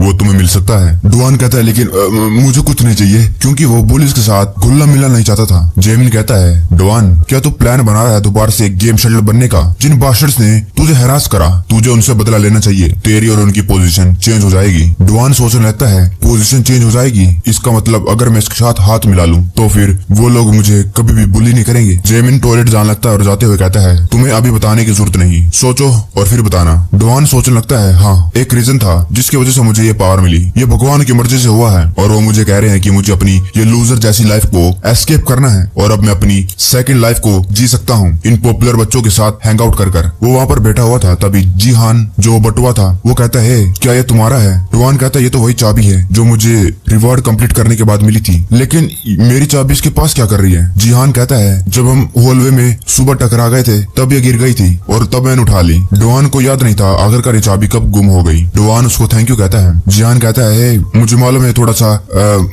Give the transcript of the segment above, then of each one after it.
वो तुम्हें मिल सकता है। डुआन कहता है लेकिन मुझे कुछ नहीं चाहिए, क्योंकि वो पुलिस के साथ घुलना मिलना नहीं चाहता था। जेमिन कहता है डुआन क्या तू प्लान बना रहा है दोबारा से गेम शटल बनने का? जिन बास्टर्ड्स ने तुझे हरास करा तुझे उनसे बदला लेना चाहिए, तेरी और उनकी पोजीशन चेंज हो जाएगी। डुआन सोचने लगता है पोजीशन चेंज हो जाएगी, इसका मतलब अगर मैं इसके साथ हाथ मिला लूं तो फिर वो लोग मुझे कभी भी बुली नहीं करेंगे। जेमिन टॉयलेट जाने लगता है और जाते हुए कहता है तुम्हें अभी बताने की जरूरत नहीं, सोचो और फिर बताना। डुआन सोचने लगता है हाँ एक रीजन था जिसकी वजह से मुझे ये पावर मिली, ये भगवान की मर्जी से हुआ है और वो मुझे कह रहे हैं कि मुझे अपनी ये लूजर जैसी लाइफ को एस्केप करना है और अब मैं अपनी सेकंड लाइफ को जी सकता हूँ इन पॉपुलर बच्चों के साथ हैंग आउट कर। वो वहाँ पर बैठा हुआ था, तभी जीहान जो बटुआ था वो कहता है क्या ये तुम्हारा है? डुआन कहता है ये तो वही चाबी है जो मुझे रिवॉर्ड कंप्लीट करने के बाद मिली थी, लेकिन मेरी चाबी इसके पास क्या कर रही है? जीहान कहता है जब हम हॉलवे में सुबह टकरा गए थे तब ये गिर गई थी और तब मैंने उठा ली। डुआन को याद नहीं था आखिरकार ये चाबी कब गुम हो गई। डुआन उसको थैंक यू कहता है। जीहान कहता है मुझे मालूम है थोड़ा सा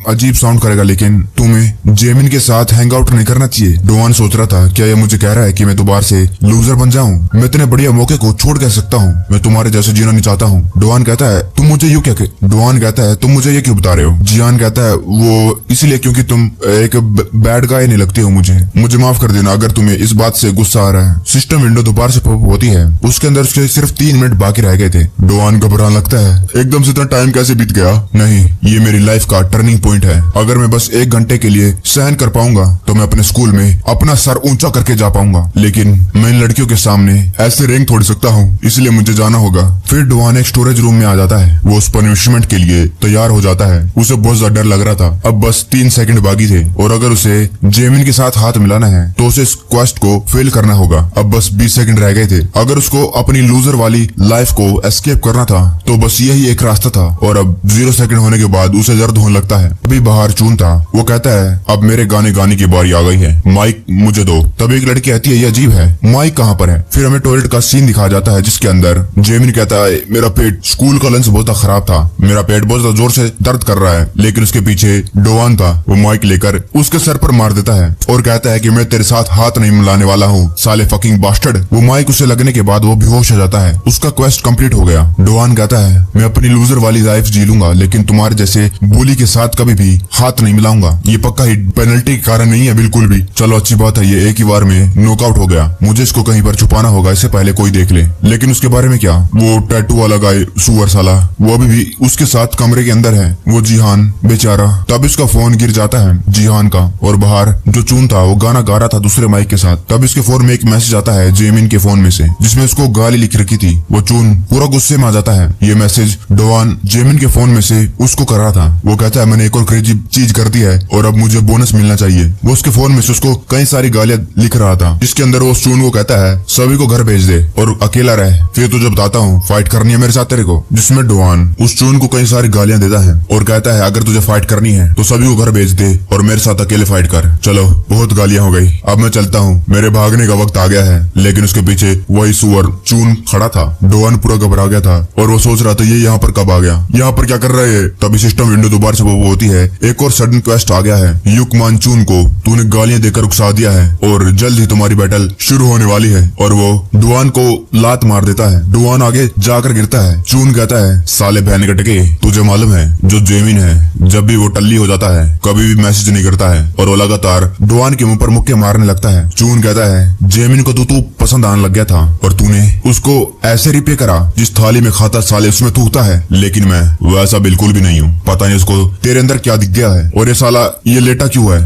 अजीब साउंड करेगा, लेकिन तुम्हें जेमिन के साथ हैंग आउट नहीं करना चाहिए। डुआन सोच रहा था क्या ये मुझे कह रहा है कि मैं दोबारा से लूजर बन जाऊं? मैं इतने बढ़िया मौके को छोड़ कह सकता हूँ, मैं तुम्हारे जैसे जीना नहीं चाहता हूँ। डुआन कहता है तुम मुझे यूं क्या डुआन कहता है तुम मुझे ये क्यों बता रहे हो? जियान कहता है वो इसलिए क्योंकि तुम एक बैड गाय नहीं लगते हो मुझे माफ कर देना अगर तुम्हें इस बात से गुस्सा आ रहा है। सिस्टम विंडो दोबारा से पॉप होती है, उसके अंदर उसके सिर्फ 3 मिनट बाकी रह गए थे। डुआन घबराने लगता है एकदम से इतना टाइम कैसे बीत गया? नहीं, ये मेरी लाइफ का टर्निंग पॉइंट है, अगर मैं बस 1 घंटे के लिए सहन कर पाऊंगा तो मैं अपने स्कूल में अपना सर ऊंचा करके जा पाऊंगा, लेकिन मैं इन लड़कियों के सामने ऐसे रैंक थोड़ी सकता हूँ, इसलिए मुझे जाना होगा। फिर डुआन एक स्टोरेज रूम में आ जाता है, वो उस पनिशमेंट के लिए तैयार हो जाता है। उसे बहुत ज्यादा डर लग रहा था, अब बस 3 सेकंड बाकी थे और अगर उसे जेमिन के साथ हाथ मिलाना है तो उसे इस क्वेस्ट को फेल करना होगा। अब बस 20 सेकंड रह गए थे, अगर उसको अपनी लूजर वाली लाइफ को एस्केप करना था तो बस यही एक रास्ता था और अब 0 सेकंड होने के बाद उसे दर्द होने लगता है। अभी बाहर चून था, वो कहता है अब मेरे गाने गाने की बारी आ गई है, माइक मुझे दो। तब एक लड़की कहती है ये अजीब है, माइक कहाँ पर है? फिर हमें टॉयलेट का सीन दिखाया जाता है जिसके अंदर जेमिन कहता है मेरा पेट स्कूल का लंच बहुत खराब था, मेरा पेट बहुत ज्यादा जोर से दर्द कर रहा है, लेकिन उसके पीछे डुआन था, वो माइक लेकर उसके सर पर मार देता है और कहता है कि मैं तेरे साथ हाथ नहीं मिलाने वाला हूँ साले फकिंग बास्टर्ड। वो माइक उसे लगने के बाद वो बेहोश हो जाता है, उसका क्वेस्ट कंप्लीट हो गया। डुआन कहता है मैं अपनी लूजर वाली लाइफ जी लूंगा, लेकिन तुम्हारे जैसे बुली के साथ कभी भी हाथ नहीं मिलाऊंगा, ये पक्का ही पेनल्टी के कारण नहीं है बिल्कुल भी। चलो अच्छी बात है, ये एक ही बार में नॉकआउट हो गया, मुझे इसको कहीं पर छुपाना होगा इससे पहले कोई देख ले। लेकिन उसके बारे में क्या, वो टैटू वाला गाय सुअर साला वो अभी भी उसके साथ कमरे के अंदर है, वो जीहान बेचारा। तब इसका फोन गिर जाता है जीहान का और बाहर जो चून था वो गाना गा रहा था दूसरे माइक के साथ। तब इसके फोन में एक मैसेज आता है जेमिन के फोन में से, जिसमें उसको गाली लिख रखी थी। वो चून पूरा गुस्से में आ जाता है, ये मैसेज डुआन जेमिन के फोन में से उसको कर रहा था। वो कहता है मैंने एक और क्रेजी चीज कर दी है और अब मुझे बोनस मिलना चाहिए। वो उसके फोन में से उसको कई सारी गालियां लिख रहा था, जिसके अंदर वो चून को कहता है सभी को घर भेज दे और अकेला रह, फिर तुझे बताता हूँ फाइट करनी है मेरे साथ तेरे को। जिसमें डुआन उस चून को कई सारी गालियां देता है और कहता है अगर तुझे फाइट करनी है तो सभी को घर भेज दे और मेरे साथ अकेले फाइट कर। चलो बहुत गालियां हो गई, अब मैं चलता हूँ, मेरे भागने का वक्त आ गया है। लेकिन उसके पीछे वही सुअर चून खड़ा था। डुआन पूरा घबरा गया था और वो सोच रहा था ये यहाँ पर कब आ गया, यहाँ पर क्या कर रहे है? तभी सिस्टम विंडो दोबारा से वो होती है, एक और सडन क्वेस्ट आ गया है, युकमान चून को तूने गालियां देकर उकसा दिया है और जल्द ही तुम्हारी बैटल शुरू होने वाली है। और वो डुआन को लात मार देता है, डुआन आगे जाकर गिरता है। चून कहता है साले बहन कटके, तुझे मालूम है जो जेमिन है जब भी वो टल्ली हो जाता है कभी भी मैसेज नहीं करता है, और वो लगातार डुआन के मुंह पर मुक्के मारने लगता है। चून कहता है जेमिन को तू पसंद आने लग गया था और तूने उसको ऐसे रिपे करा जिस थाली में खाता साले उसमें थूकता है, लेकिन मैं वैसा बिल्कुल भी नहीं हूँ। पता नहीं उसको तेरे अंदर क्या दिख गया है और ये साला ये लेटा क्यों है?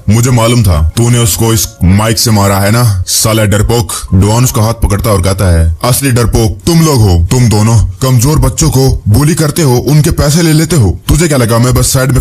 मुझे मालूम था तूने उसको इस माइक से मारा है ना साला डरपोक। डुआन उसका हाथ पकड़ता और कहता है असली डरपोक तुम लोग हो, तुम दोनों कमजोर बच्चों को बुली करते हो, उनके पैसे ले लेते हो। तुझे क्या लगा मैं बस साइड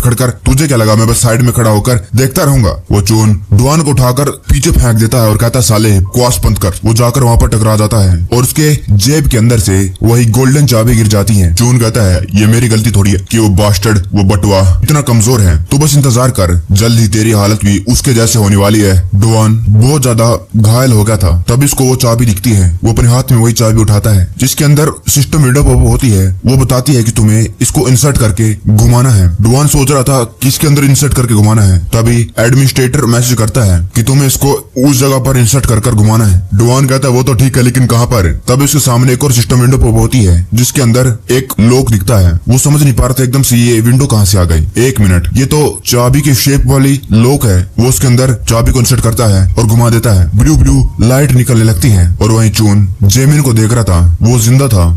में खड़ा होकर देखता रहूंगा? वो चून डुआन को उठाकर पीछे फेंक देता है और कहता है साले क्वास बंद कर। वो जाकर वहाँ पर टकरा जाता है और उसके जेब के अंदर से वही गोल्डन चाबी गिर जाती है। चून कहता है ये मेरी गलती थोड़ी है कि वो बास्टर्ड वो बटुआ इतना कमजोर है, तू बस इंतजार कर, जल्द ही तेरी हालत भी उसके जैसे होने वाली है। डुआन बहुत ज्यादा घायल हो गया था। तब इसको वो चाबी दिखती है। वो अपने हाथ में वही चाबी उठाता है जिसके अंदर सिस्टम विंडो पॉप होती है। वो बताती है कि तुम्हें इसको इंसर्ट करके घुमाना है। डुआन सोच रहा था कि इसके अंदर इंसर्ट करके घुमाना है, तभी एडमिनिस्ट्रेटर मैसेज करता है कि तुम्हें इसको उस जगह पर इंसर्ट कर घुमाना है। डुआन कहता है वो तो ठीक है, लेकिन कहाँ पर? तब उसके सामने एक और सिस्टम विंडो पॉप होती है जिसके अंदर एक लॉक दिखता है। वो समझ नहीं पा रहा था एकदम से ये विंडो कहाँ से आ गई। एक मिनट, ये तो चाबी की शेप वाली लॉक है। वो उसके अंदर चाबी को इंसर्ट करता है और घुमा देता है। ब्लू ब्लू लाइट निकलने लगती है और वहीं चून जेमिन को देख रहा था, वो जिंदा था।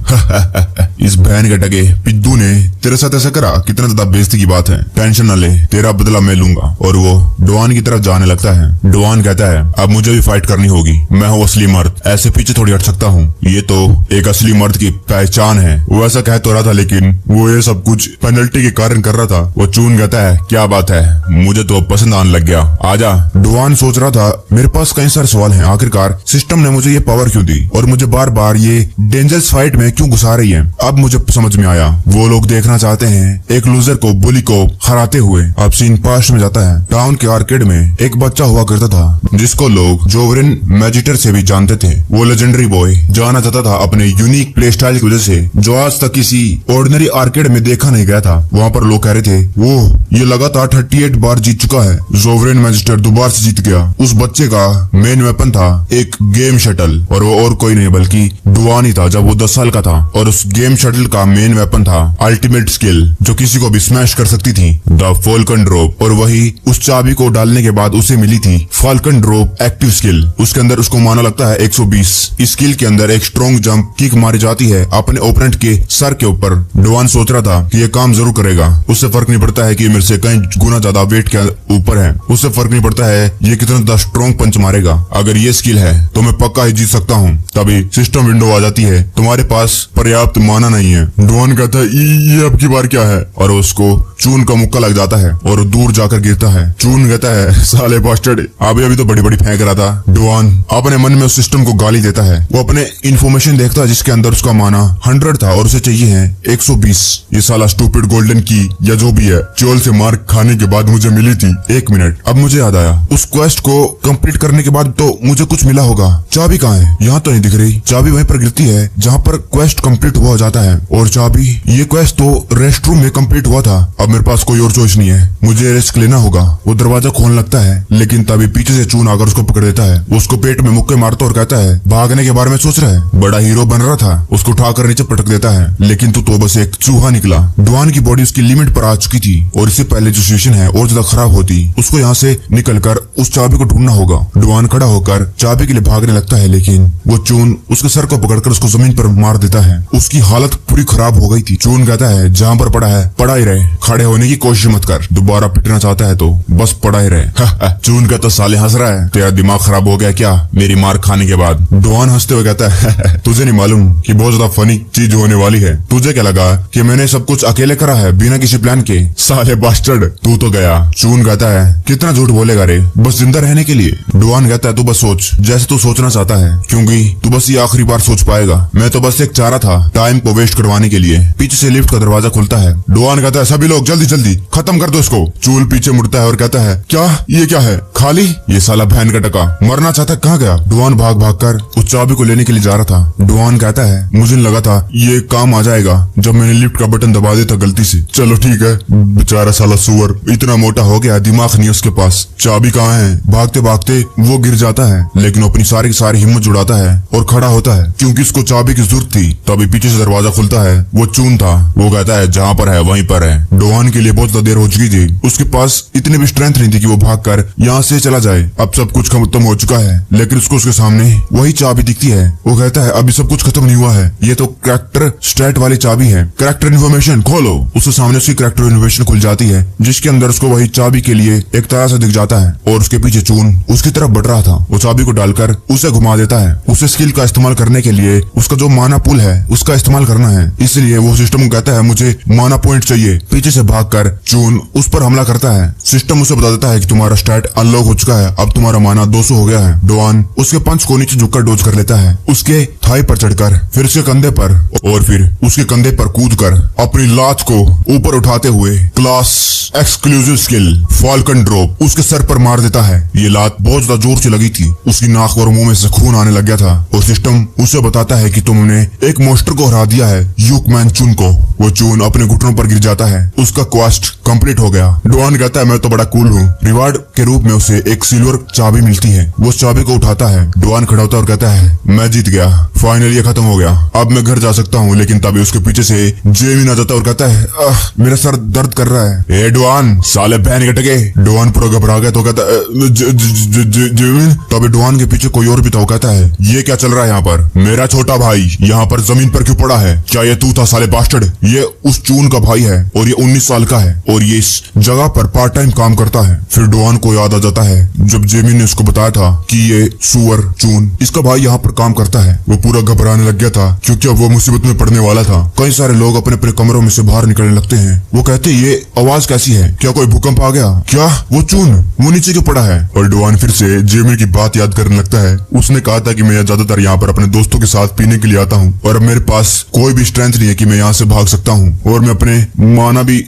इस बहन के टके पिद्दू ने तेरे साथ ऐसा करा, कितना ज्यादा बेइज्जती की बात है। टेंशन न ले, तेरा बदला मैं लूंगा। और वो डुआन की तरफ जाने लगता है। डुआन कहता है अब मुझे भी फाइट करनी होगी, मैं हूँ असली मर्द, ऐसे पीछे थोड़ी हट सकता हूँ। ये तो एक असली मर्द की पहचान है। वो ऐसा कह तो रहा था, लेकिन वो ये सब कुछ पेनल्टी के कारण कर रहा था। वो चून कहता है क्या बात है, मुझे तो पसंद आने लग गया, आजा। डुआन सोच रहा था मेरे पास कई सारे सवाल हैं, आखिरकार सिस्टम ने मुझे ये पावर क्यों दी और मुझे बार बार ये डेंजरस फाइट में क्यों घुसा रही है। अब मुझे समझ में आया, वो लोग देखना चाहते हैं एक लूजर को बुली को हराते हुए। अब सीन पास्ट में जाता है। टाउन के आर्केड में एक बच्चा हुआ करता था जिसको लोग जोवरिन मैजिटर से भी जानते थे। वो लेजेंडरी बॉय जाना जाता था अपने यूनिक प्ले स्टाइल की वजह से, जो आज तक किसी ऑर्डिनरी आर्केड में देखा नहीं गया था। वहाँ पर लोग कह रहे थे वो ये लगातार 38 बार जीत चुका है। जोवरिन मैजिस्टर दोबारा से जीत गया। उस बच्चे का मेन वेपन था एक गेम शटल, और वो और कोई नहीं बल्कि डुआन ही था जब वो 10 साल का था। और उस गेम शटल का मेन वेपन था अल्टीमेट स्किल, जो किसी को भी स्मैश कर सकती थी, द फाल्कन ड्रॉप। और वही उस चाबी को डालने के बाद उसे मिली थी फाल्कन ड्रॉप एक्टिव स्किल। उसके अंदर उसको माना लगता है 120। इस स्किल के अंदर एक स्ट्रॉन्ग जंप किक मारी जाती है अपने ओपोनेंट के सर के ऊपर। डुआन सोच रहा था कि ये काम जरूर करेगा। उससे फर्क नहीं पड़ता है कि मेरे से कई गुना ज्यादा वेट के ऊपर है। उससे फर्क नहीं पड़ता है ये कितना ज्यादा स्ट्रॉन्ग पंच मारेगा। अगर ये स्किल है तो मैं पक्का ही जीत सकता हूँ। तभी सिस्टम विंडो आ जाती है, तुम्हारे पास पर्याप्त माना नहीं है। डुआन कहता है ये अब की बार क्या है, और उसको चून का मुक्का लग जाता है और दूर जाकर गिरता है। चून कहता है साले बास्टर्ड, अभी तो बड़ी बड़ी फेंक रहा था। डुआन अपने मन में उस सिस्टम को गाली देता है। वो अपने इंफॉर्मेशन देखता है जिसके अंदर उसका माना 100 था और उसे चाहिए है 120। ये साला स्टूपिड गोल्डन की या जो भी है चोल से मार खाने के बाद मुझे मिली थी। एक मिनट, अब मुझे याद आया, उस क्वेस्ट को कंप्लीट करने के बाद तो मुझे कुछ मिला होगा। चाबी कहाँ है? यहाँ तो नहीं दिख रही। चाबी वहीं पर गिरती है जहाँ पर क्वेस्ट कंप्लीट हुआ जाता है। और चाबी, ये क्वेस्ट तो रेस्ट रूम में कंप्लीट हुआ था। अब मेरे पास कोई और चॉइस नहीं है, मुझे रिस्क लेना होगा। वो दरवाजा खोलने लगता है, लेकिन तभी पीछे से चून आकर उसको पकड़ देता है। वो उसको पेट में मुक्के मारता और कहता है भागने के बारे में सोच रहा है, बड़ा हीरो बन रहा था। उसको उठाकर नीचे पटक देता है, लेकिन तू तो बस एक चूहा निकला। डुआन की बॉडी उसकी लिमिट पर आ चुकी थी और इससे पहले जो सिचुएशन है और ज्यादा खराब होती। उसको यहाँ से निकलकर उस चाबी को ढूंढना होगा। डुआन खड़ा होकर चाबी के लिए भागने लगता है, लेकिन वो चून उसके सर को पकड़कर उसको जमीन पर मार देता है। उसकी हालत पूरी खराब हो गई थी। चून कहता है जहाँ पर पड़ा है पड़ा ही रहे, खड़े होने की कोशिश मत कर, दोबारा पिटना चाहता है तो बस पड़ा ही रहे। चून कहता साले हंस रहा है, तेरा दिमाग खराब हो गया क्या मेरी मार खाने के बाद? डुआन हंसते हुए कहता है तुझे नहीं मालूम कि बहुत ज्यादा फनी चीज होने वाली है। तुझे क्या लगा कि मैंने सब कुछ अकेले करा है बिना किसी प्लान के? साले बास्टर्ड, तू तो गया। चून कहता है कितना झूठ बोलेगा रे, बस जिंदा रहने के लिए? डुआन कहता है तू बस सोच जैसे तू सोचना चाहता है, क्योंकि तू बस ये आखिरी बार सोच पाएगा। मैं तो बस एक चारा था टाइम को वेस्ट करवाने के लिए। पीछे से लिफ्ट का दरवाजा खुलता है। डुआन कहता है सभी लोग जल्दी जल्दी खत्म कर दो इसको। चूल पीछे मुड़ता है और कहता है क्या ये क्या है, खाली? ये साला बहन का टका मरना चाहता, कहाँ गया? डुआन भाग भाग कर उस चाबी को लेने के लिए जा रहा था। डुआन कहता है मुझे लगा था ये काम आ जाएगा जब मैंने लिफ्ट का बटन दबा दिया था गलती से। चलो ठीक है, बेचारा साला सुअर इतना मोटा हो गया, दिमाग नहीं उसके पास। चाबी कहाँ है? भागते भागते वो गिर जाता है, लेकिन अपनी सारी की सारी हिम्मत जुटाता है और खड़ा होता है क्योंकि उसको चाबी की जरूरत थी। तभी पीछे से दरवाजा खुलता है। वो चून था। वो कहता है जहाँ पर है वहीं पर है। डुआन के लिए बहुत ज्यादा देर हो चुकी थी। उसके पास इतनी भी स्ट्रेंथ नहीं थी कि वो भागकर यहाँ से चला जाए। अब सब कुछ खत्म हो चुका है, लेकिन उसको उसके सामने वही चाबी दिखती है। वो कहता है अभी सब कुछ खत्म नहीं हुआ है, ये तो कैरेक्टर स्टेट वाली चाबी है। कैरेक्टर इन्फॉर्मेशन खोलो। उसके सामने उसकी कैरेक्टर इन्फॉर्मेशन खुल जाती है, जिसके अंदर उसको वही चाबी के लिए एक तरह से दिख जाता है। और उसके पीछे चून उसकी तरफ बढ़ रहा था। वो चाबी को डालकर उसे घुमा देता है। उसे स्किल का इस्तेमाल करने के लिए उसका जो माना पुल है उसका इस्तेमाल करना है, इसलिए वो सिस्टम को कहता है मुझे माना पॉइंट चाहिए। पीछे से भागकर चून उस पर हमला करता है। सिस्टम उसे बता देता है कि तुम्हारा स्टैट अनलॉक हो चुका है, अब तुम्हारा माना 200 हो गया है। डोआन उसके पंच को नीचे झुककर डोज कर लेता है, उसके थाई पर चढ़कर, फिर उसके कंधे पर और फिर उसके कंधे पर कूदकर अपनी लात को ऊपर उठाते हुए class exclusive skill falcon drop उसके सर पर मार देता है। ये लात बहुत ज्यादा जोर से लगी थी, उसकी नाक और मुंह में से खून आने लग गया था और सिस्टम उसे बताता है कि तुमने एक मोस्टर को हरा दिया है, यूकमैन चून को। वो चून अपने घुटनों पर गिर जाता है, उसका क्वेस्ट कंप्लीट हो गया। डोआन कहता है मैं तो बड़ा कूल हूँ। रिवार्ड के रूप में उसे एक सिल्वर चाबी मिलती है, वो उस चाबी को उठाता है। डोआन खड़ा होता है और कहता है मैं जीत गया, फाइनली ये खत्म हो गया, अब मैं घर जा सकता हूँ। लेकिन तभी उसके पीछे से जेमिन आ जाता है और कहता है मेरा सर दर्द कर रहा है। ए डोआन साले बहन के टके। डोआन पूरा घबरा गया तो कहता है जेमिन। तभी डोआन के पीछे कोई और भी था, कहता है ये क्या चल रहा है यहाँ पर? मेरा छोटा भाई यहाँ पर जमीन पर क्यों पड़ा है? क्या ये तू था साले बास्टर्ड? ये उस चून का भाई है और ये 19 साल का है और ये इस जगह पर पार्ट टाइम काम करता है। फिर डोआन को याद आ जाता है जब जेमिन ने उसको बताया था कि ये सुअर चून इसका भाई यहाँ पर काम करता है। वो पूरा घबराने लग गया था क्योंकि अब वो मुसीबत में पड़ने वाला था। कई सारे लोग अपने अपने कमरों में से बाहर निकलने लगते हैं। वो कहते ये आवाज कैसी है? क्या कोई भूकंप आ गया? क्या वो चून वो नीचे क्यों पड़ा है? और डोआन फिर से जेमिन की बात याद करने लगता है। उसने कहा था कि मैं ज्यादातर यहाँ पर अपने दोस्तों के साथ पीने के लिए आता हूँ और अब मेरे पास कोई भी स्ट्रेंथ नहीं है कि मैं यहाँ से भाग सकता हूँ और मैं अपने माना भी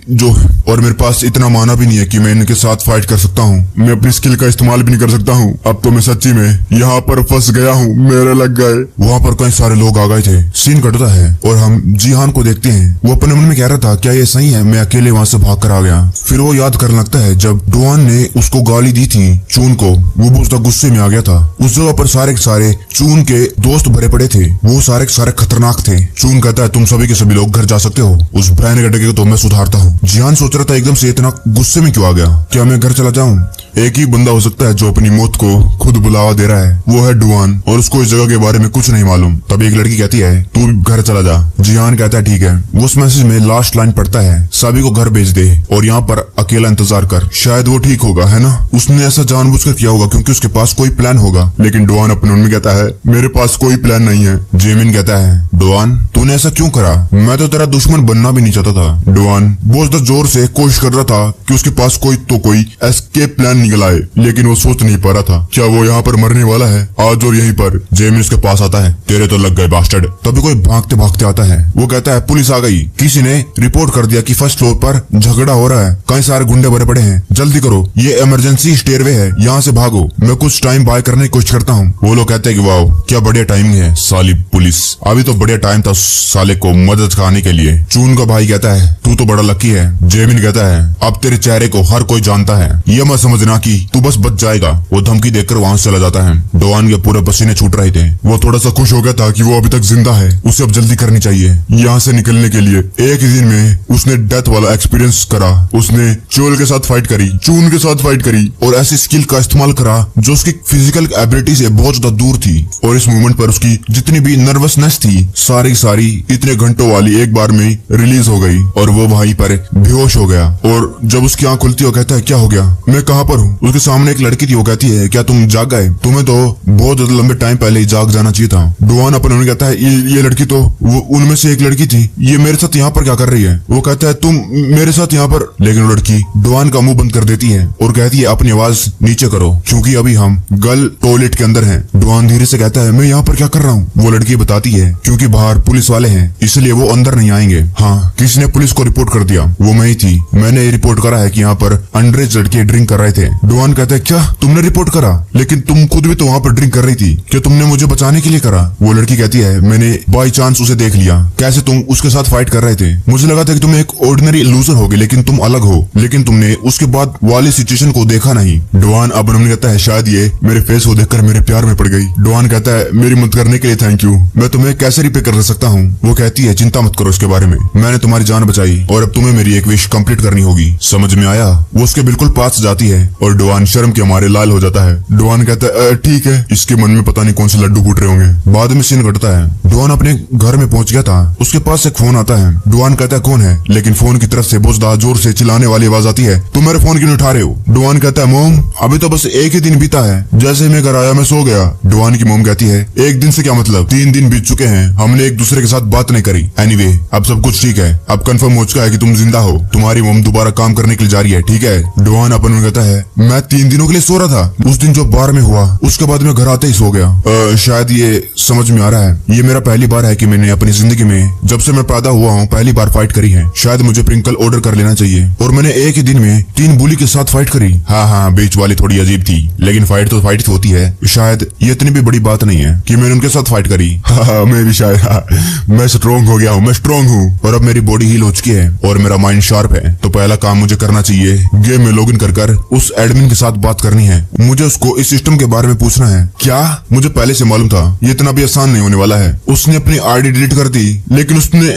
और मेरे पास इतना माना भी नहीं है कि मैं इनके साथ फाइट कर सकता हूँ। मैं अपनी स्किल का इस्तेमाल भी नहीं कर सकता हूँ। अब तो मैं सच्ची में यहाँ पर फंस गया हूँ, मेरे लग गए। वहाँ पर कई सारे लोग आ गए थे। सीन कटता है और हम जिहान को देखते हैं। वो अपने मन में कह रहा था क्या ये सही है मैं अकेले वहाँ से भाग कर आ गया। फिर वो याद करने लगता है जब डोआन ने उसको गाली दी थी चून को, वो बहुत ज्यादा गुस्से में आ गया था। उस जगह पर सारे चून के दोस्त भरे पड़े थे, वो सारे खतरनाक थे। चून कहता है तुम सभी के सभी लोग घर जा सकते हो, उस बहन के डगे को तो मैं सुधारता हूँ। जिहान सोच रहा था एकदम से इतना गुस्से में क्यों आ गया, क्या मैं घर चला जाऊं? एक ही बंदा हो सकता है जो अपनी मौत को खुद बुलावा दे रहा है, वो है डोआन और उसको इस जगह के बारे में कुछ नहीं मालूम। तभी एक लड़की कहती है तू घर चला जा। जिहान कहता है ठीक है। वो उस मैसेज में लास्ट लाइन पढ़ता है सभी को घर भेज दे और यहाँ पर अकेला इंतजार कर, शायद वो ठीक होगा, है ना? उसने ऐसा जानबूझकर किया होगा क्योंकि उसके पास कोई प्लान होगा। लेकिन डोआन अपने मन में कहता है मेरे पास कोई प्लान नहीं है। जेमिन कहता है डोआन तूने ऐसा क्यों करा? मैं तो तेरा दुश्मन बनना भी नहीं चाहता था। डोआन बहुत ज्यादा जोर से कोशिश कर रहा था कि उसके पास कोई एस्केप प्लान निकल आए, लेकिन वो सोच नहीं पा रहा था क्या वो यहाँ पर मरने वाला है आज और यहीं पर। जेमिन उसके पास आता है तेरे तो लग गए बास्टर्ड। तभी कोई भागते भागते आता है। वो कहता है पुलिस आ गई, किसी ने रिपोर्ट कर दिया कि फर्स्ट फ्लोर पर झगड़ा हो रहा है, कई सारे गुंडे भरे पड़े हैं, जल्दी करो, ये इमरजेंसी स्टेयरवे है, यहाँ से भागो, मैं कुछ टाइम बाय करने की कोशिश करता हूँ। वो लोग कहते हैं कि वाह क्या बढ़िया टाइमिंग है साली पुलिस, अभी तो बढ़िया टाइम था साले को मदद खाने के लिए। चून का भाई कहता है तू तो बड़ा लकी है। जेमिन कहता है अब तेरे चेहरे को हर कोई जानता है, ये मत समझना कि तू बस बच जाएगा। वो धमकी देकर वहाँ से चला जाता है। डोआन के पूरे पसीने छूट रहे थे। वो थोड़ा सा खुश हो गया था कि वो अभी तक जिंदा है, उसे अब जल्दी करनी चाहिए यहाँ से निकलने के लिए। एक ही दिन में उसने डेथ वाला एक्सपीरियंस करा। उसने चोल के साथ फाइट करी, चून के साथ फाइट करी और ऐसी स्किल का इस्तेमाल करा जो उसकी फिजिकल एबिलिटी से बहुत ज्यादा दूर थी। और इस मूवमेंट पर उसकी जितनी भी नर्वसनेस थी सारी इतने घंटों वाली एक बार में रिलीज हो गई और वो वहीं पर बेहोश हो गया। और जब उसकी आंख खुलती है कहता है क्या हो गया, मैं कहाँ पर हूँ? उसके सामने एक लड़की थी। वो कहती है क्या तुम जाग गए? तुम्हें तो बहुत लंबे टाइम पहले ही जाग जाना चाहिए था। डोआन अपने उन्हें कहता है ये लड़की तो वो उनमें से एक लड़की थी, ये मेरे साथ यहाँ पर क्या कर रही है? वो कहता है तुम मेरे साथ यहाँ पर। लेकिन वो लड़की डोआन का मुंह बंद कर देती है और कहती है अपनी आवाज नीचे करो क्योंकि अभी हम गर्ल टॉयलेट के अंदर हैं। डोआन धीरे से कहता है मैं यहाँ पर क्या कर रहा हूँ? वो लड़की बताती है क्योंकि बाहर पुलिस वाले हैं इसलिए वो अंदर नहीं आएंगे। हाँ किसी ने पुलिस को रिपोर्ट कर दिया, वो मैं ही थी। मैंने रिपोर्ट करा है कि यहाँ पर अंडरएज लड़के ड्रिंक कर रहे थे। डोआन कहता है क्या तुमने रिपोर्ट करा? लेकिन तुम खुद भी तो वहाँ पर ड्रिंक कर रही थी, क्या तुमने मुझे बचाने के लिए करा? वो लड़की कहती है मैंने बाई चांस उसे देख लिया, कैसे तुम उसके साथ फाइट कर रहे थे। मुझे लगा था कि तुम एक ऑर्डिनरी लूजर होगे लेकिन तुम अलग हो, लेकिन तुमने उसके बाद वाली सिचुएशन को देखा नहीं। डोआन अब कहता है शायद ये मेरे फेस को देखकर मेरे प्यार में पड़ गई। डोआन कहता है मेरी मदद करने के लिए थैंक यू, मैं तुम्हें कैसे रिपे कर सकता हूँ? वो कहती है चिंता मत करो इसके बारे में, मैंने तुम्हारी जान बचाई और अब तुम्हें मेरी एक विश कंप्लीट करनी होगी, समझ में आया? वो उसके बिल्कुल पास जाती है और डुआन शर्म के मारे लाल हो जाता है। डुआन कहता है ठीक है। इसके मन में पता नहीं कौन से लड्डू फूट रहे होंगे। बाद में सीन घटता है, डुआन अपने घर में पहुंच गया था, उसके पास एक फोन आता है। डुआन कहता है कौन है, लेकिन फोन की तरफ से बोझदार जोर से चिल्लाने वाली आवाज आती है, तुम मेरे फोन क्यों नहीं उठा रहे हो। डुआन कहता है मोम अभी तो बस एक ही दिन बीता है, जैसे मैं घर आया मैं सो गया। डुआन की मोम कहती है एक दिन से क्या मतलब, 3 दिन बीत चुके हैं, हमने एक दूसरे के साथ बात नहीं करी। एनीवे अब सब कुछ ठीक है, अब कंफर्म हो चुका है कि तुम जिंदा हो, तुम्हारी मोम दोबारा काम करने के लिए जा रही है, ठीक है। डुआन अपन में कहता है मैं 3 दिनों के लिए सो रहा था, उस दिन जो बार में हुआ उसके बाद मैं घर आते ही सो गया। शायद ये समझ में आ रहा है, ये मेरा पहली बार है कि मैंने अपनी जिंदगी में जब से मैं पैदा हुआ हूँ पहली बार फाइट करी है। शायद मुझे प्रिंकल ऑर्डर कर लेना चाहिए। और मैंने एक ही दिन में 3 बुली के साथ फाइट करी। हाँ बीच वाली थोड़ी अजीब थी, लेकिन फाइट तो फाइट होती है। शायद ये इतनी भी बड़ी बात नहीं है कि मैंने उनके साथ फाइट करी। मैं भी शायद मैं स्ट्रॉन्ग हो गया हूँ, मैं स्ट्रॉन्ग हूँ और अब मेरी बॉडी हील हो चुकी है और मेरा माइंड शार्प है। तो पहला काम मुझे करना चाहिए, गेम में लॉगिन कर उस एडमिन के साथ बात करनी है। मुझे उसको इस सिस्टम के बारे में पूछना है। क्या मुझे पहले से मालूम था, ये इतना भी आसान नहीं होने वाला है। उसने अपनी आईडी डिलीट कर दी, लेकिन उसने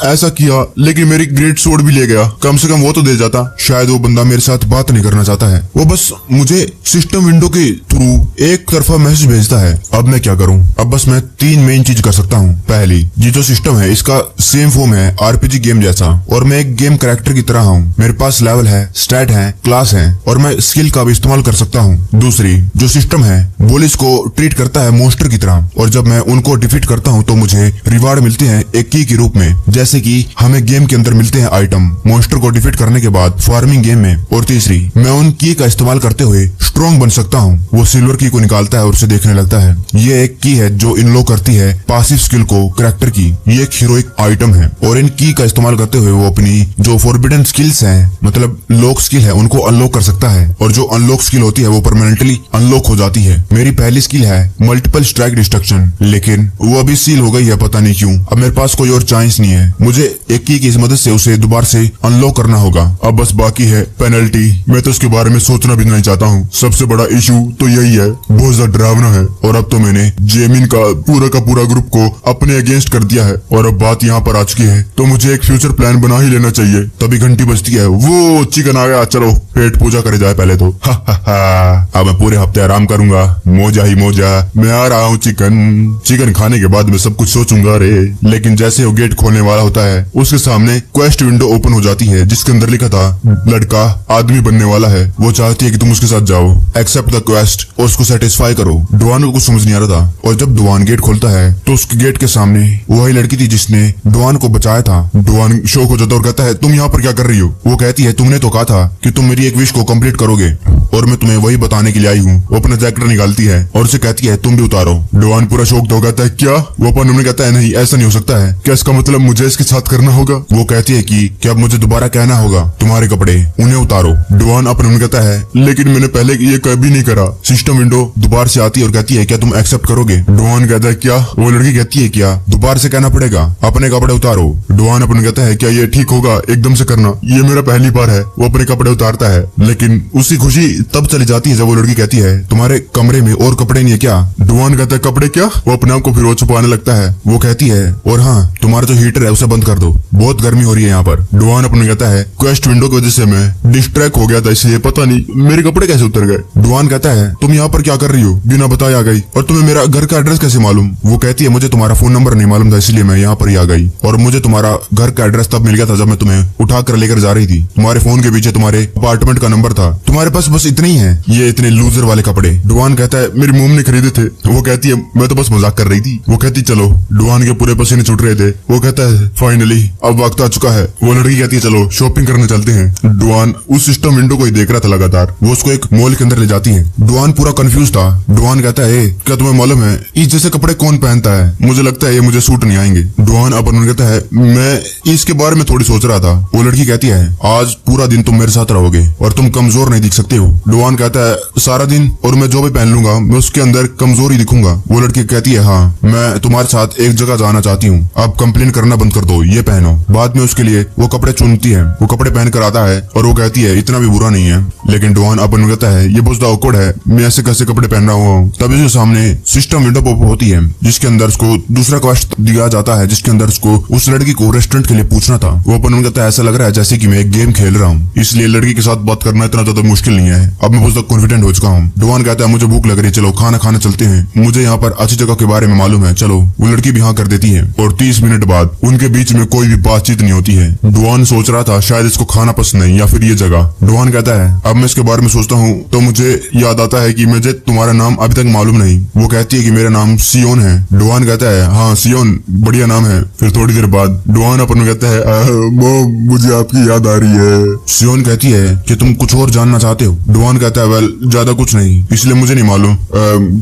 ऐसा किया, लेकिन मेरी ग्रेट स्वॉर्ड भी ले गया। कम से कम वो तो दे जाता। शायद वो बंदा मेरे साथ बात नहीं करना चाहता है, वो बस मुझे सिस्टम विंडो के थ्रू एक तरफा मैसेज भेजता है। अब मैं क्या करूं? अब बस मैं 3 मेन चीज कर सकता हूं। पहली, ये जो सिस्टम है इसका सेम फॉर्म है आरपीजी गेम जैसा, और मैं एक गेम कैरेक्टर की तरह हूं। मेरे पास लेवल है, स्टैट है, क्लास है और मैं स्किल का भी इस्तेमाल कर सकता हूं। दूसरी, जो सिस्टम है बुलिस को ट्रीट करता है मॉन्स्टर की तरह, और जब मैं उनको डिफीट करता हूं तो मुझे रिवार्ड मिलते हैं एक की के रूप में, जैसे कि हमें गेम के अंदर मिलते हैं आइटम मॉन्स्टर को डिफीट करने के बाद फार्मिंग गेम में। और तीसरी, मैं उन की का इस्तेमाल करते हुए स्ट्रॉन्ग बन सकता हूं। वो सिल्वर की को निकालता है और उसे देखने लगता है। ये एक की है जो इनलॉक करती है पासिव स्किल को कैरेक्टर की। ये एक हीरोइक आइटम है और इन की का इस्तेमाल करते हुए वो अपनी जो फॉरबिडन स्किल्स हैं, मतलब लॉक स्किल है, उनको अनलॉक कर सकता है। और जो अनलॉक स्किल होती है वो परमानेंटली अनलॉक हो जाती है। मेरी पहली स्किल है मल्टीपल स्ट्राइक डिस्ट्रक्शन, लेकिन वो अभी सील हो गई है, पता नहीं क्यों। अब मेरे पास कोई और चांस नहीं है, मुझे एक की इस मदद से उसे दोबारा से अनलॉक करना होगा। अब बस बाकी है पेनल्टी। मैं तो इसके बारे में सोचना भी नहीं चाहता हूँ। सबसे बड़ा इशू तो यही है, बहुत ज्यादा डरावना है। और अब तो मैंने जेमिन का पूरा ग्रुप को अपने अगेंस्ट कर दिया है और अब बात यहाँ पर आ चुकी है, तो मुझे एक फ्यूचर प्लान बना ही लेना चाहिए। तभी घंटी बजती है, वो चिकन आ गया, चलो पेट पूजा करे जाए पहले तो। अब मैं पूरे हफ्ते आराम करूंगा, मौजा ही मौजा। मैं आ रहा हूँ चिकन खाने के बाद मैं सब कुछ सोचूंगा रे। लेकिन जैसे वो गेट खोलने वाला होता है उसके सामने क्वेस्ट विंडो ओपन हो जाती है, जिसके अंदर लिखा था लड़का आदमी बनने वाला है। वो चाहती है कि तुम उसके साथ जाओ, एक्सेप्ट द क्वेस्ट और उसको सेटिस्फाई करो। डुआन को कुछ समझ नहीं आ रहा था, और जब डुआन गेट खोलता है तो उसके गेट के सामने वही लड़की थी जिसने डुआन को बचाया था। डुआन शौक हो जाता है और कहता है तुम यहाँ पर क्या कर रही हो। वो कहती है तुमने तो कहा था कि तुम मेरी एक विश को कंप्लीट करोगे और मैं तुम्हें वही बताने के लिए आई हूँ। वो अपना जैकेट निकालती है और उसे कहती है तुम भी उतारो। डुआन पूरा शौक हो कहता है क्या। वो अपन उन्हें कहता है नहीं ऐसा नहीं हो सकता है, क्या इसका मतलब मुझे इसके साथ करना होगा। वो कहती है कि क्या अब मुझे दोबारा कहना होगा तुम्हारे कपड़े उन्हें उतारो। डुआन अपने उन्हें कहता है लेकिन मैंने पहले ये कभी नहीं करा। सिस्टम विंडो दोबारा से आती है और कहती है क्या तुम एक्सेप्ट करोगे। डुआन कहता है क्या। वो लड़की कहती है क्या दोबारा से कहना पड़ेगा, अपने कपड़े उतारो। डुआन अपने कहता है क्या ये ठीक होगा एकदम से करना, ये मेरा पहली बार है। वो अपने कपड़े उतारता है, लेकिन उसकी खुशी तब चली जाती है जब वो लड़की कहती है तुम्हारे कमरे में और कपड़े नहीं है क्या। डुआन कहता है कपड़े क्या। वो अपने आप को फिर छुपाने लगता है। वो कहती है और हाँ तुम्हारा जो हीटर है उसे बंद कर दो, बहुत गर्मी हो रही है यहाँ पर। डुआन अपने कहता है क्वेस्ट विंडो की वजह से मैं डिस्ट्रैक्ट हो गया था, इसलिए पता नहीं मेरे कपड़े कैसे उतर गए। डुआन कहता है तुम यहाँ पर क्या कर रही हो, बिना बताए आ गई, और तुम्हें मेरा घर का एड्रेस कैसे मालूम। वो कहती है मुझे तुम्हारा फोन नंबर नहीं मालूम था, इसलिए मैं यहाँ पर ही आ गई, और मुझे तुम्हारा घर का एड्रेस तब मिल गया था जब मैं तुम्हें उठा कर लेकर जा रही थी। तुम्हारे फोन के पीछे तुम्हारे अपार्टमेंट का नंबर था, तुम्हारे पास बस इतने ही है, ये इतने लूजर वाले कपड़े। डुआन कहता है मेरी मोम ने खरीदे थे। वो कहती है मैं तो बस मजाक कर रही थी। वो कहती चलो। डुआन के पूरे पसीने छूट रहे थे। वो कहता है फाइनली अब वक्त आ चुका है। वो लड़की कहती है चलो शॉपिंग करने चलते हैं। डुआन उस सिस्टम विंडो को ही देख रहा था लगातार। वो उसको एक मॉल के अंदर ले जाती है। डुआन पूरा कंफ्यूज था। डुआन कहता है क्या तुम्हें मालूम है इस जैसे कपड़े कौन पहनता है, मुझे लगता है ये मुझे सूट नहीं आएंगे। डुआन अपन कहता है मैं इसके बारे में थोड़ी सोच रहा था। वो लड़की कहती है आज पूरा दिन तुम मेरे साथ रहोगे और तुम कमजोर नहीं दिख सकते हो। डुआन कहता है सारा दिन, और मैं जो भी पहन लूंगा मैं उसके अंदर कमजोर ही दिखूंगा। वो लड़की कहती है हाँ मैं तुम्हारे साथ एक जगह जाना चाहती हूँ, अब कंप्लेन करना बंद कर दो, ये पहनो। बाद में उसके लिए वो कपड़े चुनती है। वो कपड़े पहन कर आता है और वो कहती है इतना भी बुरा नहीं है, लेकिन डुआन अपन कहता है ये बहुत ऑकवर्ड है, मैं ऐसे कैसे कपड़े पहन रहा हूँ। तभी उसके सामने सिस्टम विंडो पॉप होती है जिसके अंदर उसको दूसरा क्वेस्ट दिया जाता है, जिसके अंदर उसको उस लड़की को रेस्टोरेंट के लिए पूछना था। वो अपन कहता है ऐसा लग रहा है जैसे कि मैं एक गेम खेल रहा हूँ, इसलिए लड़की के साथ बात करना इतना ज्यादा मुश्किल नहीं है, अब मैं बहुत ज्यादा कॉन्फिडेंट हो चुका हूँ। डुआन कहता है मुझे भूख लग रही है, चलो खाना खाने चलते हैं, मुझे यहाँ पर अच्छी जगह के बारे में मालूम है, चलो। वो लड़की भी हाँ कर देती है और 30 मिनट बाद उनके बीच में कोई भी बातचीत नहीं होती है। डुआन सोच रहा था शायद इसको खाना पसंद नहीं या फिर ये जगह। डुआन कहता है अब मैं इसके बारे में सोचता हूँ तो मुझे याद आता है कि मुझे तुम्हारा नाम अभी तक मालूम नहीं। वो कहती है कि मेरा नाम सियोन है। डुआन कहता है हाँ सियोन बढ़िया नाम है। फिर थोड़ी देर बाद डुआन अपन में कहता है मॉम मुझे आपकी याद आ रही है। सियोन कहती है कि तुम कुछ और जानना चाहते हो। डुआन कहता है वेल ज्यादा कुछ नहीं, इसलिए मुझे नहीं मालूम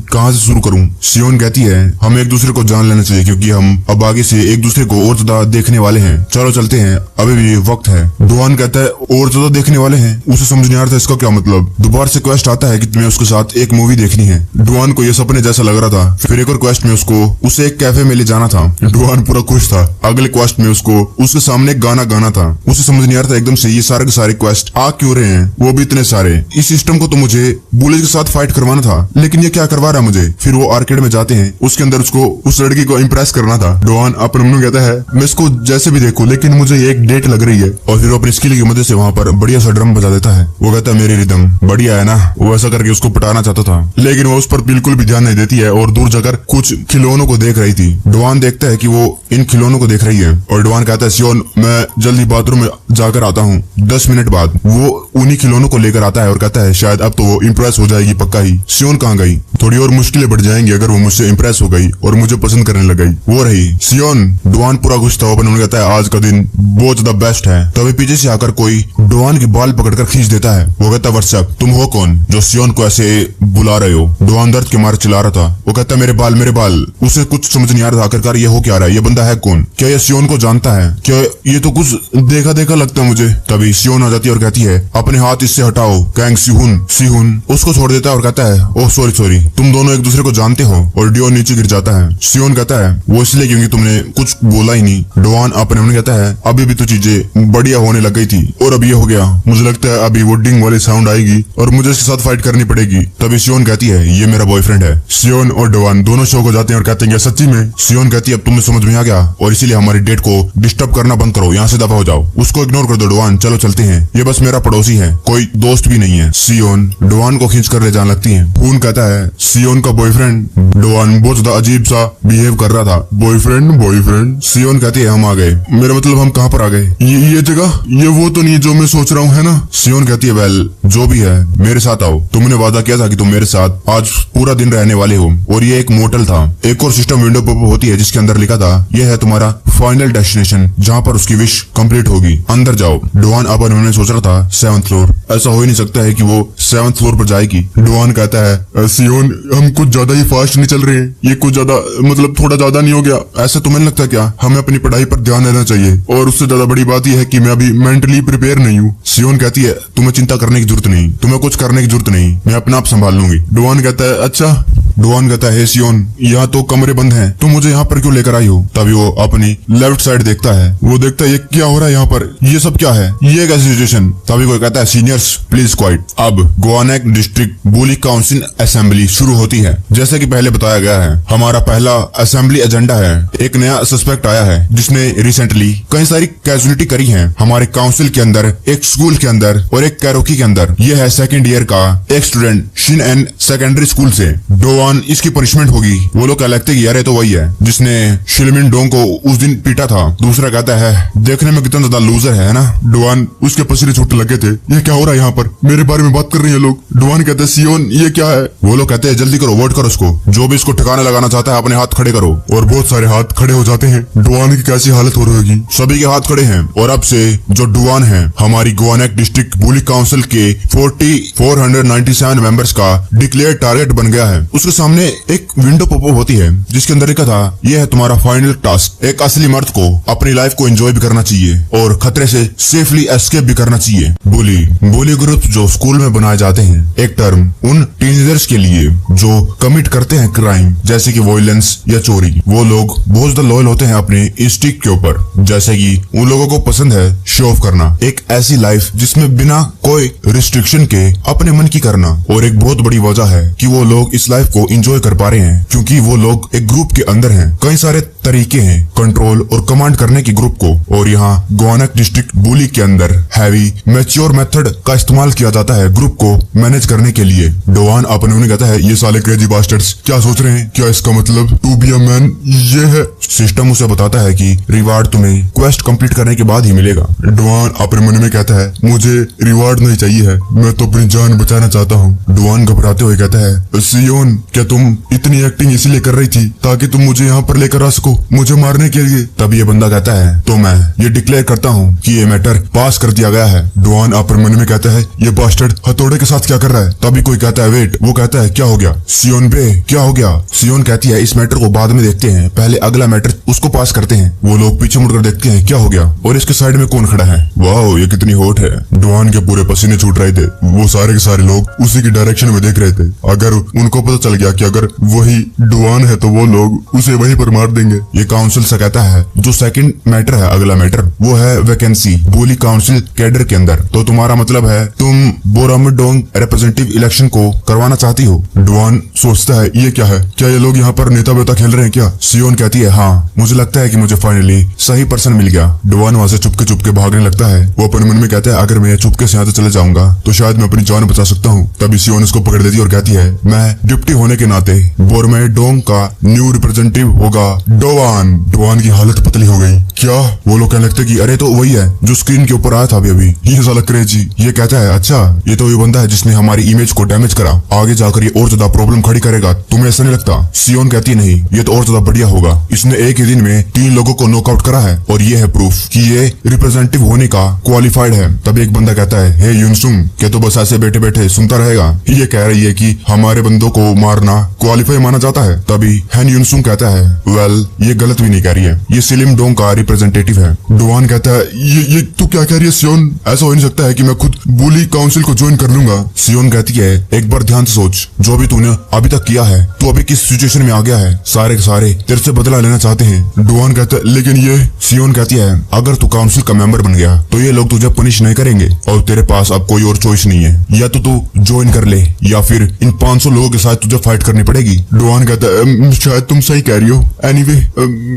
कहाँ से शुरू करूँ। सियोन कहती है हम एक दूसरे को जान लेना चाहिए क्योंकि हम अब आगे से एक दूसरे को और ज्यादा देखने वाले हैं, चलो चलते हैं, अभी भी वक्त है। डुआन कहता है और ज्यादा देखने वाले हैं, उसे समझ नहीं आ रहा था इसका क्या मतलब। दोबारा से क्वेस्ट आता है कि तुम्हें उसके साथ एक मूवी देखनी है। डुआन को ये सपने जैसा लग रहा था। फिर एक और क्वेस्ट में उसको उसे एक कैफे में ले जाना था। डुआन पूरा खुश था। अगले क्वेस्ट में उसको उसके सामने एक गाना गाना था। उसे समझ नहीं आ रहा था एकदम से ये सारे के सारे क्वेस्ट आ क्यों रहे हैं, वो भी इतने सारे। इस सिस्टम को तो मुझे बुलेट के साथ फाइट करवाना था, लेकिन ये क्या करवा रहा है मुझे। फिर वो आर्केड में जाते हैं, उसके अंदर उसको उस लड़की को इम्प्रेस करना था। डुआन अपने मन में कहता है मैं इसको जैसे भी देखूं लेकिन मुझे ये एक डेट लग रही है। और फिर वो अपनी स्किल की मदद से वहाँ पर बढ़िया सा ड्रम बजा देता है। वो कहता है मेरी रिदम बढ़िया है ना। वो ऐसा करके उसको पटाना चाहता था लेकिन वो उस पर बिल्कुल भी ध्यान नहीं देती है और दूर जाकर कुछ खिलौनों को देख रही थी। डुआन देखता है कि वो इन खिलौनों को देख रही है और डुआन कहता है सियोन मैं जल्दी बाथरूम में जाकर आता हूँ। 10 मिनट बाद वो उन्हीं खिलौनों को लेकर आता है और कहता है शायद अब तो वो इम्प्रेस हो जाएगी पक्का ही। सियोन कहाँ गई, थोड़ी और मुश्किलें बढ़ जाएंगी अगर वो मुझसे इम्प्रेस हो गई और मुझे पसंद करने लग गई। वो रही सियोन। डुआन पूरा खुश था। अपन कहता है आज का दिन बहुत ज्यादा बेस्ट है। तभी पीछे से आकर कोई डुआन के बाल पकड़कर खींच देता है। वो कहता है व्हाट्सएप तुम हो कौन जो सियोन को ऐसे बुला रहे हो। डुआन दर्द के मारे चिल्ला रहा था। वो कहता है मेरे बाल मेरे बाल। उसे कुछ समझ नहीं आ रहा था आखिरकार ये हो क्या रहा है, ये बंदा है कौन, क्या ये सियोन को जानता है, क्या ये तो कुछ देखा देखा लगता है मुझे। तभी सियोन आ जाती है और कहती है अपने हाथ इससे हटाओ। कैंग सिहुन सिहुन उसको छोड़ देता है और कहता है ओह सॉरी सॉरी तुम दोनों एक दूसरे को जानते हो। और डुआन नीचे गिर जाता है। सियोन कहता है वो इसलिए क्योंकि तुमने कुछ बोला ही नहीं। डुआन अपने मन कहता है अभी भी तो चीजें बढ़िया होने लग गई थी और अब ये हो गया, मुझे लगता है अभी वो डिंग वाली साउंड आएगी और मुझे इसके साथ फाइट करनी पड़ेगी। तभी सियोन कहती है ये मेरा बॉयफ्रेंड है। सियोन और डुआन दोनों शो को जाते हैं और कहते हैं सच्ची में। सियोन कहती है अब तुम्हें समझ में आ गया और इसीलिए हमारी डेट को डिस्टर्ब करना बंद करो, यहाँ से दफा हो जाओ। उसको इग्नोर कर दो डुआन, चलो चलते हैं, ये बस मेरा पड़ोसी है, कोई दोस्त भी नहीं है। सियोन डुआन को खींच कर ले जाने लगती है। खून कहता है सियोन का बॉयफ्रेंड। डुआन बहुत ज्यादा अजीब सा बिहेव कर रहा था। Boyfriend boyfriend. सियोन कहती है हम आ गए। मेरा मतलब हम कहाँ पर आ गए, ये जगह ये वो तो नहीं जो मैं सोच रहा हूँ है ना। सियोन कहती है वेल जो भी है मेरे साथ आओ, तुमने वादा किया था कि तुम मेरे साथ आज पूरा दिन रहने वाले हो। और ये एक मोटल था। एक और सिस्टम विंडो पॉप होती है जिसके अंदर लिखा था यह है तुम्हारा फाइनल डेस्टिनेशन जहाँ पर उसकी विश कंप्लीट होगी, अंदर जाओ। डुआन अब उन्होंने सोच रहा था 7th फ्लोर, ऐसा हो ही नहीं सकता है कि वो 7th फ्लोर पर जाएगी। डुआन कहता है सियोन हम कुछ ज्यादा ही फास्ट नहीं चल रहे हैं, ये कुछ ज्यादा मतलब थोड़ा ज्यादा नहीं हो गया, ऐसा तुम्हें नहीं लगता क्या, हमें अपनी पढ़ाई पर ध्यान देना चाहिए। और उससे ज्यादा बड़ी बात यह है कि मैं अभी मेंटली प्रिपेयर नहीं हूँ। सियोन कहती है तुम्हें चिंता करने की जरूरत नहीं, तुम्हें कुछ करने की जरूरत नहीं, मैं अपने आप संभाल लूंगी। डुआन कहता है अच्छा। डुआन कहता है सियोन यहाँ तो कमरे बंद हैं, तुम मुझे यहाँ पर क्यों लेकर आई हो। तभी वो अपनी लेफ्ट साइड देखता है। वो देखता है ये क्या हो रहा है यहाँ पर, ये सब क्या है, ये कैसी सिचुएशन। तभी कोई कहता है सीनियर्स प्लीज क्वाइट। अब गुआनेक डिस्ट्रिक्ट बुली काउंसिल असेंबली शुरू होती है। जैसे कि पहले बताया गया है हमारा पहला असेंबली एजेंडा है। एक नया सस्पेक्ट आया है जिसने रिसेंटली कई सारी कैजुअलिटी करी है हमारे काउंसिल के अंदर, एक स्कूल के अंदर और एक कैरोकी के अंदर। यह है 2nd ईयर का एक student Shin En secondary school से। डुआन इसकी पनिशमेंट होगी। वो लोग क्या लगते हैं यार ये तो वही है जिसने शिलमिन डोंग को उस दिन पीटा था। दूसरा कहता है देखने में कितना ज्यादा लूजर है ना। डुआन उसके पसीने छूटने लगे थे। ये क्या हो रहा है यहाँ पर, मेरे बारे में बात कर रही है लोग। डुआन कहते हैं सियोन ये क्या है। वो लोग कहते हैं जल्दी करो वोट करो उसको, जो भी इसको ठिकाने लगाना चाहता है अपने हाथ खड़े करो। और बहुत सारे हाथ खड़े हो जाते हैं। डुआन की कैसी हालत हो रही होगी, सभी के हाथ खड़े हैं। और अब से जो डुआन है हमारी गुआनेक डिस्ट्रिक्ट बुली काउंसिल के 497 मेंबर्स का डिक्लेयर टारगेट बन गया है। उसके सामने एक विंडो पॉप होती है जिसके अंदर लिखा था यह है तुम्हारा फाइनल टास्क। एक असली मर्द को अपनी लाइफ को एंजॉय भी करना चाहिए और खतरे से सेफली एस्केप भी करना चाहिए। बुली ग्रुप जो स्कूल में बनाए जाते हैं, एक टर्म उन टीनेजर्स के लिए जो कमिट करते हैं क्राइम जैसे कि वायलेंस या चोरी। वो लोग बहुत ज्यादा लॉयल होते हैं अपने इंस्टिंक्ट के ऊपर, जैसे कि उन लोगों को पसंद है शो ऑफ करना, एक ऐसी लाइफ जिसमें बिना कोई रिस्ट्रिक्शन के अपने मन की करना। और एक बहुत बड़ी वजह है कि वो लोग इस लाइफ को एंजॉय कर पा रहे हैं क्योंकि वो लोग एक ग्रुप के अंदर हैं। कई सारे तरीके हैं कंट्रोल और कमांड करने की ग्रुप को, और यहाँ गोवानक डिस्ट्रिक्ट बुली के अंदर हैवी मैच्योर मेथड का इस्तेमाल किया जाता है ग्रुप को मैनेज करने के लिए। डोवान अपने उन्हें कहता है ये साले क्रेजी बास्टर्ड्स क्या सोच रहे हैं, क्या इसका मतलब टू बी अ मैन ये है। सिस्टम उसे बताता है कि रिवार्ड तुम्हें क्वेस्ट कंप्लीट करने के बाद ही मिलेगा। डोवान अपने मन में कहता है मुझे रिवार्ड नहीं चाहिए है, मैं तो अपनी जान बचाना चाहता हूँ। डोवान घबराते हुए कहता है सियोन क्या तुम इतनी एक्टिंग इसलिए कर रही थी ताकि तुम मुझे यहाँ पर लेकर आ सको मुझे मारने के लिए? तब ये बंदा कहता है तो मैं ये डिक्लेयर करता हूँ कि ये मैटर पास कर दिया गया है। डोवान अपने मन में कहता है ये बास्टर्ड हथौड़े के साथ क्या कर रहा है? तभी कोई कहता है वेट, वो कहता है क्या हो गया सियोन बे, क्या हो गया? सियोन कहती है इस मैटर को बाद में देखते हैं, पहले अगला मैटर उसको पास करते हैं। वो लोग पीछे मुड़कर देखते हैं क्या हो गया और इसके साइड में कौन खड़ा है। वाह ये कितनी हॉट है। डोवान के पूरे पसीने छूट रहे थे, वो सारे के सारे लोग उसी की डायरेक्शन में देख रहे थे। अगर उनको पता चल गया कि अगर वही डोवान है तो वो लोग उसे वहीं पर मार देंगे। ये काउंसिल से कहता है जो सेकंड मैटर है, अगला मैटर वो है वैकेंसी बुली काउंसिल कैडर के अंदर। तो तुम्हारा मतलब है तुम बोरामडोंग रिप्रेजेंटेटिव इलेक्शन को करवाना चाहती हो? डोवान सोचता है ये क्या है, क्या ये लोग यहाँ पर नेता बेता खेल रहे हैं क्या? सियोन कहती है हाँ मुझे लगता है कि मुझे फाइनली सही पर्सन मिल गया। डोवान वहां से चुपके चुपके भागने लगता है। वो अपने मन में कहता है अगर मैं चुपके से यहाँ से चले जाऊंगा तो शायद मैं अपनी जान बचा सकता हूँ। तभी सियोन उसको पकड़ देती है और कहती है मैं डिप्टी होने के नाते बोरमेडोंग का न्यू रिप्रेजेंटेटिव होगा डोवान। डोवान की हालत पतली हो गई। क्या? वो लोग कहने लगते कि अरे तो वही है जो स्क्रीन के ऊपर आया था अभी ये साला क्रेजी। ये कहता है अच्छा ये तो ये बंदा है जिसने हमारी इमेज को डैमेज करा, आगे जाकर ये और ज्यादा प्रॉब्लम खड़ी करेगा, तुम्हें ऐसा नहीं लगता? सियोन कहती नहीं ये तो और ज्यादा बढ़िया होगा, इसने एक ही दिन में 3 लोगों को नॉकआउट करा है और ये है प्रूफ कि ये रिप्रेजेंटेटिव होने का क्वालिफाइड है। तब एक बंदा कहता है हे यूनसुम क्या तो बस ऐसे बैठे बैठे सुनता रहेगा? ये कह रही है कि हमारे बंदों को मारना क्वालिफाई माना जाता है। तभी हैन यूनसुम कहता है वेल ये गलत भी नहीं कह रही है, ये सिलिम डोंग का रिप्रेजेंटेटिव है। डोवान कहता है ये तू क्या कह रही है सियोन, ऐसा हो नहीं सकता है कि मैं खुद बुली काउंसिल को ज्वाइन कर लूंगा। सियोन कहती है एक बार ध्यान से सोच, जो भी तूने अभी तक किया है तू अभी किस सिचुएशन में आ गया है, सारे के सारे तेरे से बदला लेना चाहते हैं। डोवान कहता है लेकिन ये। सियोन कहती है अगर तू काउंसिल का मेंबर बन गया तो ये लोग तुझे पनिश नहीं करेंगे और तेरे पास अब कोई और चॉइस नहीं है, या तो तू ज्वाइन कर ले या फिर इन 500 लोगों के साथ तुझे फाइट करनी पड़ेगी। डोवान कहता है शायद तुम सही कह रही हो, एनीवे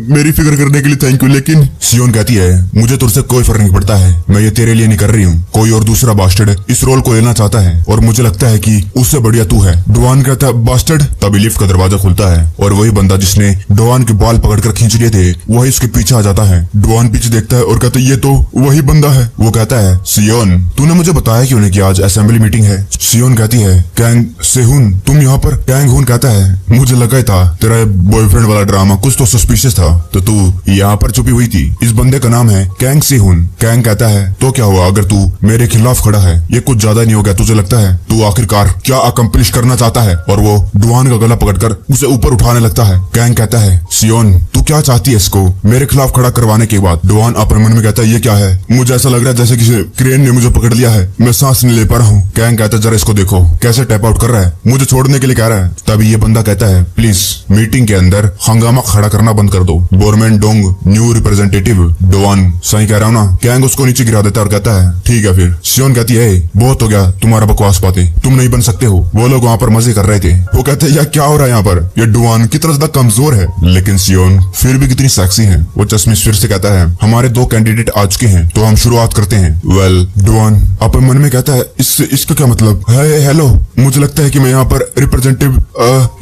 मेरी फिक्र करने के लिए थैंक यू, लेकिन। सियोन कहती है मुझे तुझसे कोई फर्क नहीं पड़ता है, मैं ये तेरे लिए नहीं कर रही हूँ, कोई और दूसरा बास्टर्ड इस रोल को लेना चाहता है और मुझे लगता है कि उससे बढ़िया तू है। डोवान कहता है बास्टर्ड। तभी लिफ्ट का दरवाजा खुलता है और वही बंदा जिसने डोवान के बाल पकड़कर खींच लिए थे वही उसके पीछे आ जाता है। डोवान पीछे देखता है और कहता है ये तो वही बंदा है। वो कहता है सियोन तूने मुझे बताया क्यों नहीं कि आज असेंबली मीटिंग है? सियोन कहती है कैंग सेहुन तुम यहाँ पर? कैंग हुन कहता है मुझे लगा था तेरा बॉयफ्रेंड वाला ड्रामा कुछ तो सस्पिशियस था तो तू यहाँ पर छुपी हुई थी। इस बंदे का नाम है कैंग सेहुन। कैंग कहता है तो क्या हुआ अगर तू मेरे खिलाफ खड़ा है, ये कुछ ज्यादा नहीं हो गया? तुझे लगता है तू आखिरकार क्या अकम्प्लिश करना चाहता है? और वो डोवान का गला पकड़कर उसे ऊपर उठाने लगता है। कैंग कहता है सियोन तू क्या चाहती है इसको मेरे खिलाफ खड़ा करवाने के बाद? डोवान अपने मन में कहता है ये क्या है, मुझे ऐसा लग रहा है जैसे किसी क्रेन ने मुझे पकड़ लिया है, मैं सांस नहीं ले पा रहा हूँ। कैंग कहता है जरा इसको देखो कैसे टैप आउट कर रहा है, मुझे छोड़ने के लिए कह रहा है। तभी ये बंदा कहता है प्लीज मीटिंग के अंदर हंगामा खड़ा करना बंद कर दो, बोरमेडोंग न्यू रिप्रेजेंटेटिव। डोवान सही कह रहा हूँ ना? कैंग उसको नीचे गिरा देता है और कहता है ठीक है फिर। सियोन कहती है बहुत हो गया तुम्हारा बकवास बातें, तुम नहीं बन सकते हो। वो लोग वहाँ पर मजे कर रहे थे। वो कहते हैं यार क्या हो रहा है यहाँ पर, ये डोवान कितना ज्यादा कमजोर है लेकिन सियोन फिर भी कितनी सेक्सी है। वो चश्मिश फिर से कहता है हमारे 2 कैंडिडेट आ चुके हैं तो हम शुरुआत करते हैं। वेल डोवान अपने मन में कहता है इसका क्या मतलब है? हेलो मुझे लगता है कि मैं यहाँ पर रिप्रेजेंटेटिव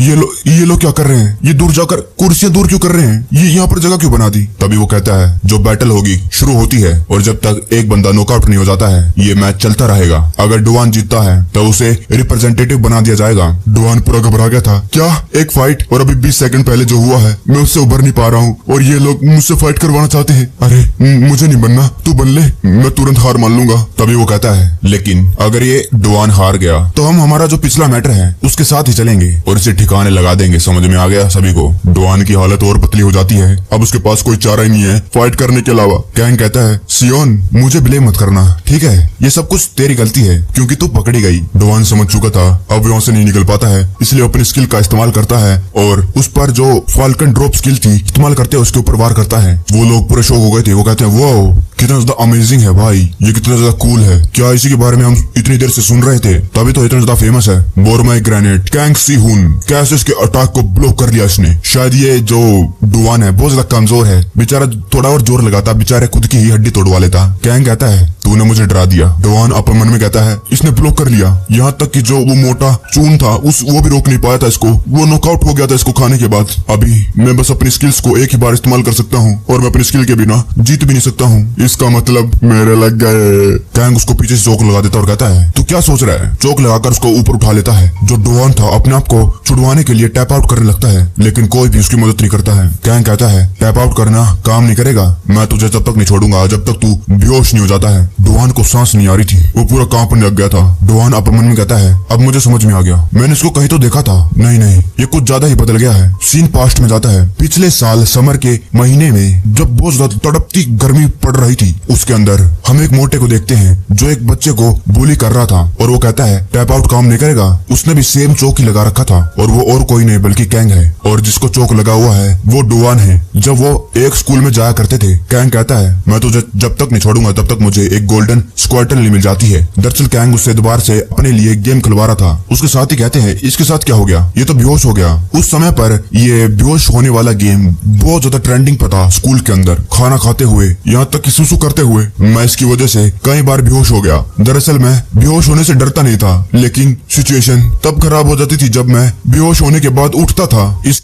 ये लोग क्या कर रहे हैं, ये दूर जाकर कुर्सियां दूर क्यों कर रहे हैं, ये यहाँ पर जगह क्यों बना दी? तभी वो कहता है जो बैटल होगी शुरू होती है और जब तक एक बंदा नॉकआउट नहीं हो जाता है ये मैच चलता रहेगा। अगर डोवान जीतता है तो उसे रिप्रेजेंटेटिव बना दिया जाएगा। डोवान पूरा घबरा गया था, क्या एक फाइट और अभी 20 सेकंड पहले जो हुआ है मैं उससे उभर नहीं पा रहा हूँ और ये लोग मुझसे फाइट करवाना चाहते हैं। अरे मुझे नहीं बनना, तू बन ले, मैं तुरंत हार मान लूंगा। तभी वो कहता है लेकिन अगर ये डोवान हार गया तो हम हमारा जो पिछला मैटर है उसके साथ ही चलेंगे और इसे ठिकाने लगा देंगे। समझ में आ गया सभी को? डोवान की हालत और पतली हो जाती है, अब उसके पास कोई चारा ही नहीं है फाइट करने के अलावा। कैंग कहता है सियोन मुझे ब्लेम मत करना ठीक है, ये सब कुछ तेरी गलती है क्योंकि तू पकड़ी गई। डोवान समझ चुका था अब यहाँ से नहीं निकल पाता है, इसलिए अपनी स्किल का इस्तेमाल करता है और उस पर जो फाल्कन ड्रॉप स्किल थी इस्तेमाल करते उसके ऊपर वार करता है। वो लोग पूरे शॉक हो गए थे। वो कहते हैं वो कितना ज्यादा अमेजिंग है भाई, ये कितना ज्यादा कूल है। क्या इसी के बारे में हम इतनी देर से सुन रहे थे, तभी तो इतना ज्यादा फेमस है। बोरमाई ग्रेनेड कैंग सी हुन, कैसे इसके अटैक को ब्लॉक कर लिया इसने। शायद ये जो डुआन है बहुत ज्यादा कमजोर है, बेचारा थोड़ा और जोर लगाता बेचारे खुद की ही हड्डी तोड़वा लेता। कैंग कहता है तूने मुझे डरा दिया। डुआन अपने मन में कहता है इसने ब्लॉक कर लिया, यहाँ तक कि जो वो मोटा चून था वो भी रोक नहीं पाया था इसको, वो नॉकआउट हो गया था इसको खाने के बाद। अभी मैं बस अपनी स्किल्स को एक ही बार इस्तेमाल कर सकता हूँ और मैं अपनी स्किल के बिना जीत भी नहीं सकता हूँ। इसका मतलब मेरे लग गए। कैंग उसको पीछे से चोक लगा देता और कहता है तू क्या सोच रहा है। चोक लगाकर उसको ऊपर उठा लेता है। जो डुआन था अपने आप को छुड़वाने के लिए टैप आउट करने लगता है, लेकिन कोई भी उसकी मदद नहीं करता है। कैंग कहता है टैप आउट करना काम नहीं करेगा, मैं तुझे तब तक नहीं छोड़ूंगा जब तक तू बेहोश नहीं हो जाता है। डुआन को सांस नहीं आ रही थी, वो पूरा कांपने लग गया था। डुआन अपने मन में कहता है अब मुझे समझ में आ गया, मैंने इसको कहीं तो देखा था। नहीं, ये कुछ ज्यादा ही बदल गया है। सीन पास्ट में जाता है। पिछले साल समर के महीने में जब बहुत ज्यादा तड़पती गर्मी पड़ रही थी, उसके अंदर हम एक मोटे को देखते हैं जो एक बच्चे को बुली कर रहा था और वो कहता है टैप आउट काम नहीं करेगा। उसने भी सेम चोक ही लगा रखा था और वो और कोई नहीं बल्कि कैंग है, और जिसको चोक लगा हुआ है वो डुआन है। जब वो एक स्कूल में जाया करते थे, कैंग कहता है मैं तुझे जब तक नहीं छोड़ूंगा तब तक मुझे एक गोल्डन स्क्वार्टल मिल जाती है। दरअसल कैंग उससे दोबारा से अपने लिए गेम खिलवा रहा था। उसके साथ ही कहते हैं इसके साथ क्या हो गया, ये तो बेहोश हो गया। उस समय पर ये बेहोश होने वाला गेम बहुत ज्यादा ट्रेंडिंग पर था स्कूल के अंदर। खाना खाते हुए यहाँ तक कि सुसु करते हुए मैं इसकी वजह से कई बार बेहोश हो गया। दरअसल मैं बेहोश होने से डरता नहीं था, लेकिन सिचुएशन तब खराब हो जाती थी जब मैं बेहोश होने के बाद उठता था। इस